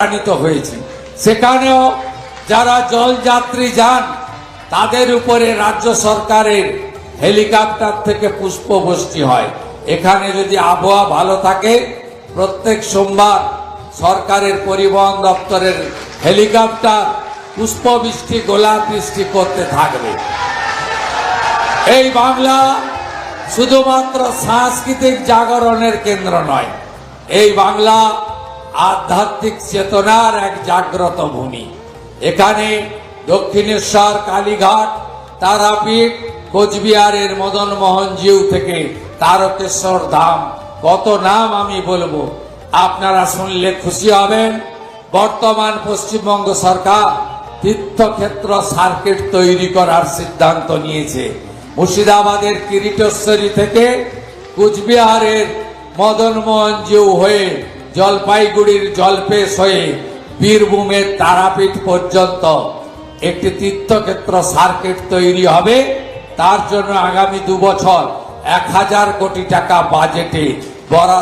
প্রাণিত হয়েছে। সেখানেও যারা জলযাত্রী যান তাদের উপরে রাজ্য সরকারের হেলিকপ্টার থেকে পুষ্পবৃষ্টি হয়। এখানে যদি আবহাওয়া ভালো থাকে প্রত্যেক সোমবার সরকারের পরিবহন দপ্তরের হেলিকপ্টার পুষ্পবৃষ্টি গোলাপ বৃষ্টি করতে থাকবে। এই বাংলা শুধুমাত্র সাংস্কৃতিক জাগরণের কেন্দ্র নয়, এই বাংলা আধ্যাত্মিক চেতনার এক জাগ্রত ভূমি। এখানে দক্ষিণেশ্বর, কালীঘাট, তারাপীঠ, কোচবিহারের মদনমোহন জিউ থেকে তারকেশ্বর ধাম, কত নাম আমি বলবো, আপনারা শুনলে খুশি হবেন। বর্তমান পশ্চিমবঙ্গ সরকার তীর্থক্ষেত্র সার্কিট তৈরি করার সিদ্ধান্ত নিয়েছে। মুর্শিদাবাদের কিরিটেশ্বরী থেকে কোচবিহারের মদনমোহন জিউ হয়ে জলপাইগুড়ির জলপেশ হয়ে বীরভূমের তারাপীঠ পর্যন্ত একটি তীর্থক্ষেত্র সার্কিট তৈরি হবে। তার জন্য আগামী 2 বছর 1000 কোটি টাকা বাজেটে বরাদ্দ